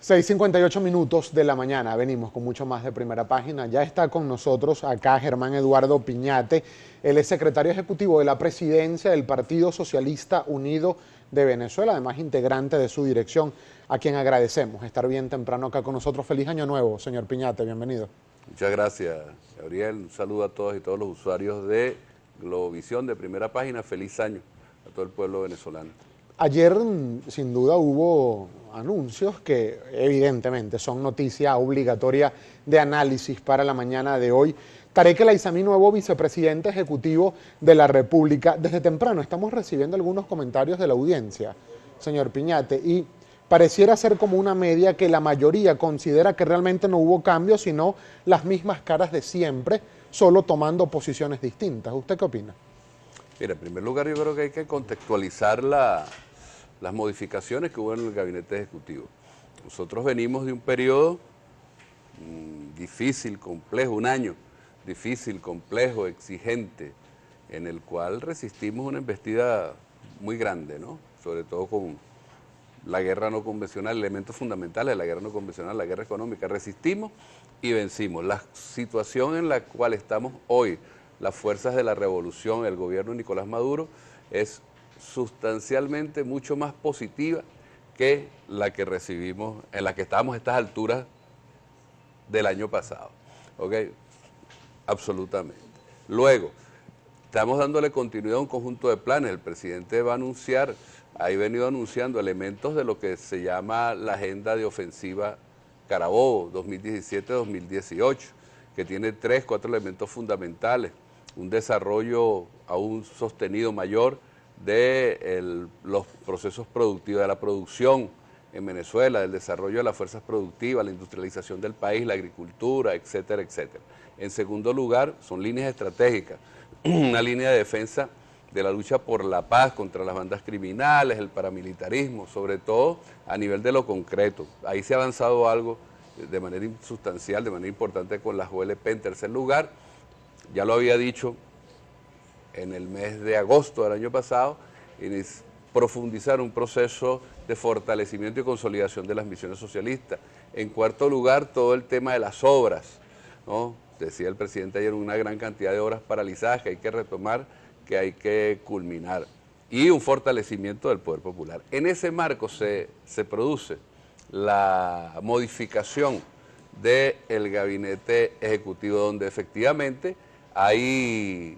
6:58 de la mañana, venimos con mucho más de Primera Página. Ya está con nosotros acá Germán Eduardo Piñate, él es secretario ejecutivo de la presidencia del Partido Socialista Unido de Venezuela, además integrante de su dirección, a quien agradecemos estar bien temprano acá con nosotros. Feliz año nuevo, señor Piñate, bienvenido. Muchas gracias, Gabriel. Un saludo a todos y todos los usuarios de Globovisión de Primera Página. Feliz año a todo el pueblo venezolano. Ayer, sin duda, hubo anuncios que evidentemente son noticia obligatoria de análisis para la mañana de hoy. Tarek El Aizami, nuevo vicepresidente ejecutivo de la República. Desde temprano estamos recibiendo algunos comentarios de la audiencia, señor Piñate, y pareciera ser como una media que la mayoría considera que realmente no hubo cambios, sino las mismas caras de siempre, solo tomando posiciones distintas. ¿Usted qué opina? Mira, en primer lugar yo creo que hay que contextualizar las modificaciones que hubo en el gabinete ejecutivo. Nosotros venimos de un periodo difícil, complejo, un año difícil, complejo, exigente, en el cual resistimos una embestida muy grande, ¿no? Sobre todo con la guerra no convencional, elementos fundamentales de la guerra no convencional, la guerra económica. Resistimos y vencimos. La situación en la cual estamos hoy, las fuerzas de la revolución, el gobierno de Nicolás Maduro, es sustancialmente mucho más positiva que la que recibimos, en la que estábamos a estas alturas del año pasado. ¿Ok? Absolutamente. Luego, estamos dándole continuidad a un conjunto de planes. El presidente va a anunciar, ha venido anunciando elementos de lo que se llama la agenda de ofensiva Carabobo 2017-2018, que tiene 4 elementos fundamentales. Un desarrollo aún sostenido mayor de los procesos productivos, de la producción en Venezuela, del desarrollo de las fuerzas productivas, la industrialización del país, la agricultura, etcétera, etcétera. En segundo lugar, son líneas estratégicas, una línea de defensa de la lucha por la paz contra las bandas criminales, el paramilitarismo, sobre todo a nivel de lo concreto. Ahí se ha avanzado algo de manera sustancial, de manera importante con las OLP. En tercer lugar, ya lo había dicho en el mes de agosto del año pasado, es profundizar un proceso de fortalecimiento y consolidación de las misiones socialistas. En cuarto lugar, todo el tema de las obras, ¿no? Decía el presidente ayer, una gran cantidad de obras paralizadas que hay que retomar, que hay que culminar, y un fortalecimiento del poder popular. En ese marco se produce la modificación del gabinete ejecutivo, donde efectivamente hay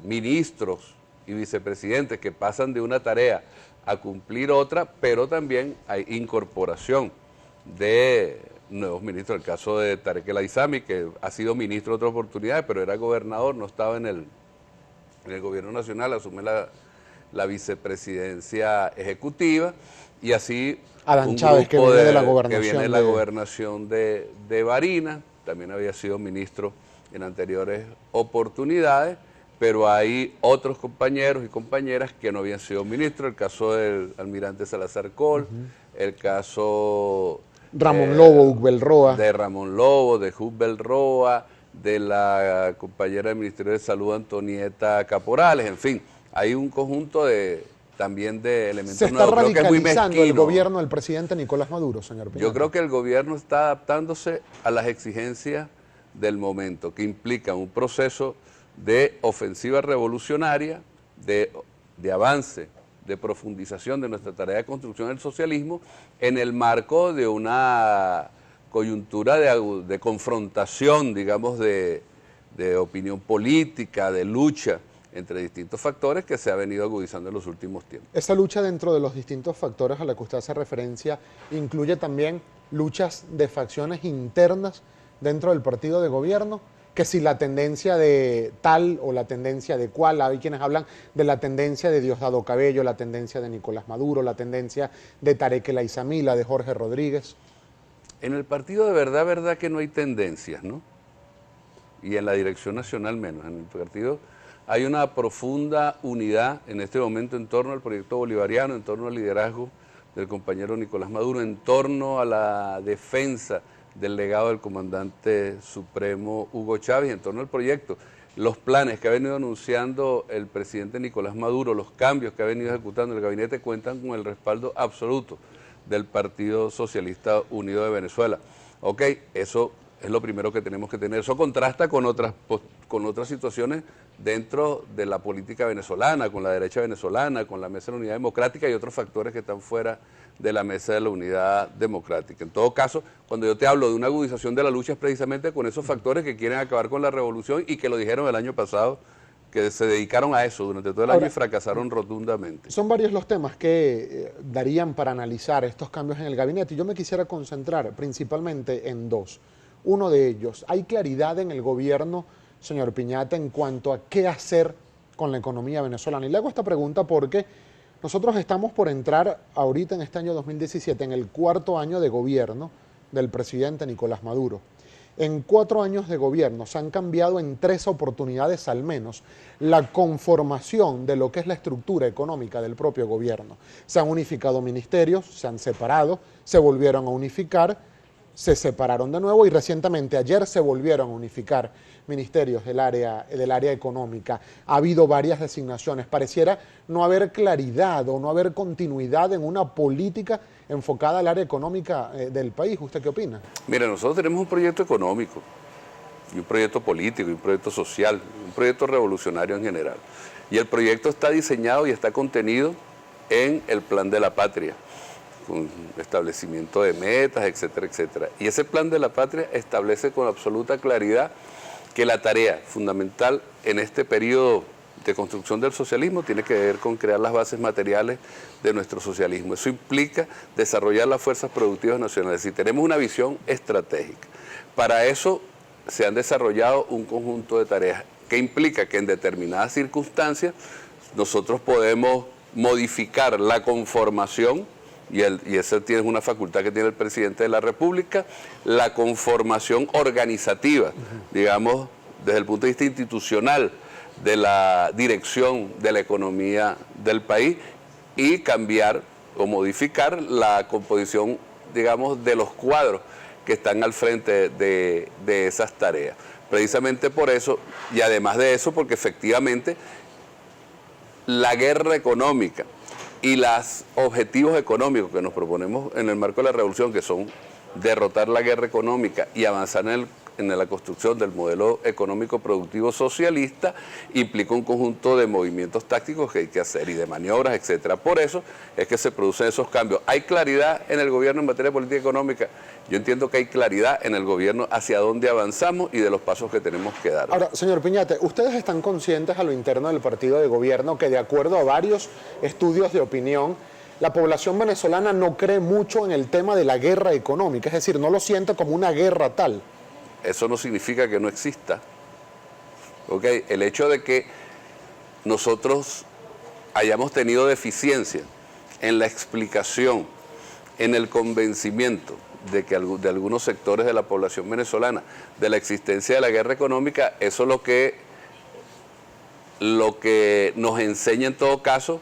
ministros y vicepresidentes que pasan de una tarea a cumplir otra, pero también hay incorporación de nuevos ministros. El caso de Tarek El Aizami, que ha sido ministro en otras oportunidades, pero era gobernador, no estaba en el gobierno nacional, asume la vicepresidencia ejecutiva, y así Adán Chávez, que viene de la gobernación de Barinas, también había sido ministro en anteriores oportunidades, pero hay otros compañeros y compañeras que no habían sido ministros, el caso del almirante Salazar Col, el caso Ramón Lobo, Hugbel Roa. De Ramón Lobo, de Hugbel Roa, de la compañera del Ministerio de Salud, Antonieta Caporales, en fin, hay un conjunto también de elementos nuevos. ¿Se está radicalizando creo que es muy mezquino el gobierno del presidente Nicolás Maduro, señor Piñate? Yo creo que el gobierno está adaptándose a las exigencias del momento, que implica un proceso de ofensiva revolucionaria, de avance, de profundización de nuestra tarea de construcción del socialismo en el marco de una coyuntura de confrontación, digamos, de opinión política, de lucha entre distintos factores que se ha venido agudizando en los últimos tiempos. Esa lucha dentro de los distintos factores a la que usted hace referencia incluye también luchas de facciones internas dentro del partido de gobierno, que si la tendencia de tal o la tendencia de cual, hay quienes hablan de la tendencia de Diosdado Cabello, la tendencia de Nicolás Maduro, la tendencia de Tarek El Aizami, la de Jorge Rodríguez. En el partido de verdad que no hay tendencias, ¿no? Y en la dirección nacional menos. En el partido hay una profunda unidad en este momento en torno al proyecto bolivariano, en torno al liderazgo del compañero Nicolás Maduro, en torno a la defensa del legado del comandante supremo Hugo Chávez, en torno al proyecto. Los planes que ha venido anunciando el presidente Nicolás Maduro, los cambios que ha venido ejecutando el gabinete, cuentan con el respaldo absoluto del Partido Socialista Unido de Venezuela. Ok, eso es lo primero que tenemos que tener. Eso contrasta con otras situaciones dentro de la política venezolana, con la derecha venezolana, con la Mesa de la Unidad Democrática y otros factores que están fuera de la Mesa de la Unidad Democrática. En todo caso, cuando yo te hablo de una agudización de la lucha es precisamente con esos factores que quieren acabar con la revolución y que lo dijeron el año pasado, que se dedicaron a eso durante todo el año y fracasaron rotundamente. Son varios los temas que darían para analizar estos cambios en el gabinete y yo me quisiera concentrar principalmente en dos. Uno de ellos, ¿hay claridad en el gobierno, señor Piñate, en cuanto a qué hacer con la economía venezolana? Y le hago esta pregunta porque nosotros estamos por entrar ahorita en este año 2017 en el cuarto año de gobierno del presidente Nicolás Maduro. En 4 años de gobierno se han cambiado en 3 oportunidades al menos la conformación de lo que es la estructura económica del propio gobierno. Se han unificado ministerios, se han separado, se volvieron a unificar, se separaron de nuevo y recientemente ayer se volvieron a unificar ministerios del área económica. Ha habido varias designaciones. Pareciera no haber claridad o no haber continuidad en una política enfocada al área económica del país. ¿Usted qué opina? Mira, nosotros tenemos un proyecto económico, y un proyecto político, y un proyecto social, un proyecto revolucionario en general. Y el proyecto está diseñado y está contenido en el Plan de la Patria, con establecimiento de metas, etcétera, etcétera. Y ese Plan de la Patria establece con absoluta claridad que la tarea fundamental en este periodo de construcción del socialismo tiene que ver con crear las bases materiales de nuestro socialismo. Eso implica desarrollar las fuerzas productivas nacionales y tenemos una visión estratégica. Para eso se han desarrollado un conjunto de tareas que implica que en determinadas circunstancias nosotros podemos modificar la conformación y esa tiene una facultad que tiene el presidente de la República, la conformación organizativa, digamos, desde el punto de vista institucional, de la dirección de la economía del país y cambiar o modificar la composición, digamos, de los cuadros que están al frente de esas tareas. Precisamente por eso, y además de eso, porque efectivamente la guerra económica y los objetivos económicos que nos proponemos en el marco de la revolución, que son derrotar la guerra económica y avanzar en la construcción del modelo económico productivo socialista, implica un conjunto de movimientos tácticos que hay que hacer y de maniobras, etcétera. Por eso es que se producen esos cambios. ¿Hay claridad en el gobierno en materia de política económica? Yo entiendo que hay claridad en el gobierno hacia dónde avanzamos y de los pasos que tenemos que dar. Ahora, señor Piñate, ¿ustedes están conscientes a lo interno del partido de gobierno que de acuerdo a varios estudios de opinión, la población venezolana no cree mucho en el tema de la guerra económica? Es decir, no lo siente como una guerra tal. Eso no significa que no exista. ¿Okay? El hecho de que nosotros hayamos tenido deficiencia en la explicación, en el convencimiento de algunos sectores de la población venezolana de la existencia de la guerra económica, eso es lo que nos enseña en todo caso,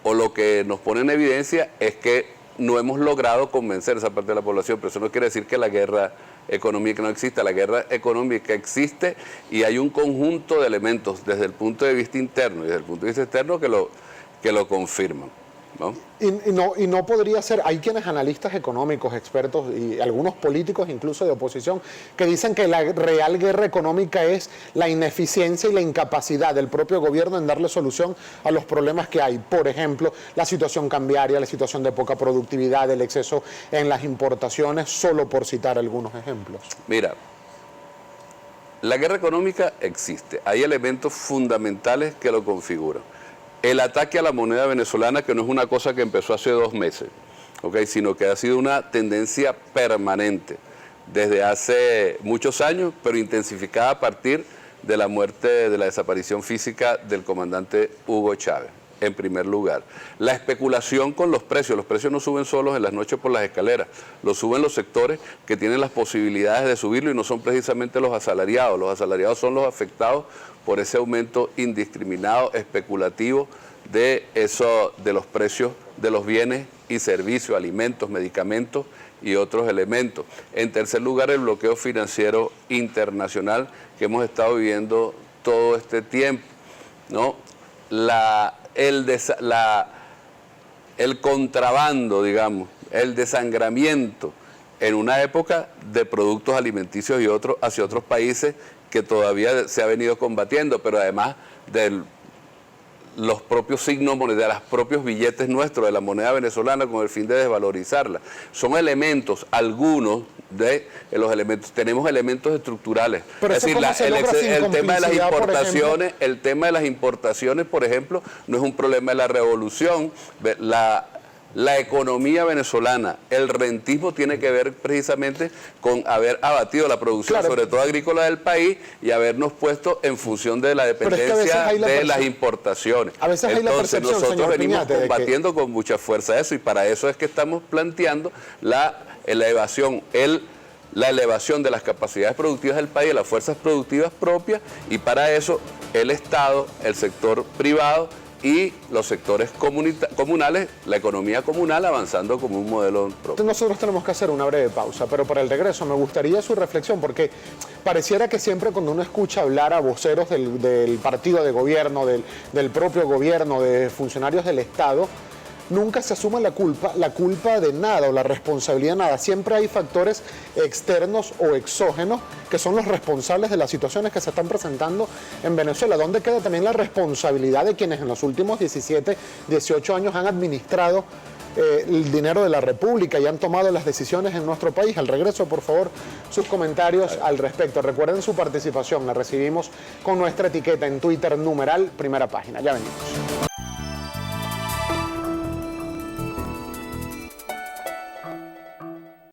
o lo que nos pone en evidencia es que no hemos logrado convencer a esa parte de la población, pero eso no quiere decir que la guerra económica no exista. La guerra económica existe y hay un conjunto de elementos desde el punto de vista interno y desde el punto de vista externo que lo confirman, ¿no? Y no podría ser, hay quienes analistas económicos, expertos y algunos políticos incluso de oposición que dicen que la real guerra económica es la ineficiencia y la incapacidad del propio gobierno en darle solución a los problemas que hay. Por ejemplo, la situación cambiaria, la situación de poca productividad, el exceso en las importaciones, solo por citar algunos ejemplos. Mira, la guerra económica existe, hay elementos fundamentales que lo configuran. El ataque a la moneda venezolana, que no es una cosa que empezó hace 2 meses, ¿okay? Sino que ha sido una tendencia permanente desde hace muchos años, pero intensificada a partir de la muerte, de la desaparición física del comandante Hugo Chávez, en primer lugar. La especulación con los precios no suben solos en las noches por las escaleras, lo suben los sectores que tienen las posibilidades de subirlo y no son precisamente los asalariados son los afectados por ese aumento indiscriminado, especulativo de los precios de los bienes y servicios, alimentos, medicamentos y otros elementos. En tercer lugar, el bloqueo financiero internacional que hemos estado viviendo todo este tiempo, ¿no? El contrabando, digamos, el desangramiento en una época de productos alimenticios y otros hacia otros países que todavía se ha venido combatiendo, pero además de los propios signos monetarios, los propios billetes nuestros de la moneda venezolana con el fin de desvalorizarla. Son elementos, algunos de los elementos, tenemos elementos estructurales. Pero es decir, el tema de las importaciones, el tema de las importaciones, por ejemplo, no es un problema de la revolución. La economía venezolana, el rentismo tiene que ver precisamente con haber abatido la producción, claro, sobre todo agrícola del país, y habernos puesto en función de la dependencia de las importaciones. A veces hay la percepción, nosotros venimos Piñate, combatiendo con mucha fuerza eso, y para eso es que estamos planteando la elevación de las capacidades productivas del país, de las fuerzas productivas propias, y para eso el Estado, el sector privado y los sectores comunales, la economía comunal avanzando como un modelo propio. Nosotros tenemos que hacer una breve pausa, pero para el regreso me gustaría su reflexión, porque pareciera que siempre cuando uno escucha hablar a voceros del partido de gobierno, del propio gobierno, de funcionarios del Estado, nunca se asume la culpa de nada o la responsabilidad de nada. Siempre hay factores externos o exógenos que son los responsables de las situaciones que se están presentando en Venezuela. ¿Dónde queda también la responsabilidad de quienes en los últimos 17, 18 años han administrado el dinero de la República y han tomado las decisiones en nuestro país? Al regreso, por favor, sus comentarios al respecto. Recuerden su participación, la recibimos con nuestra etiqueta en Twitter, #Primera Página. Ya venimos.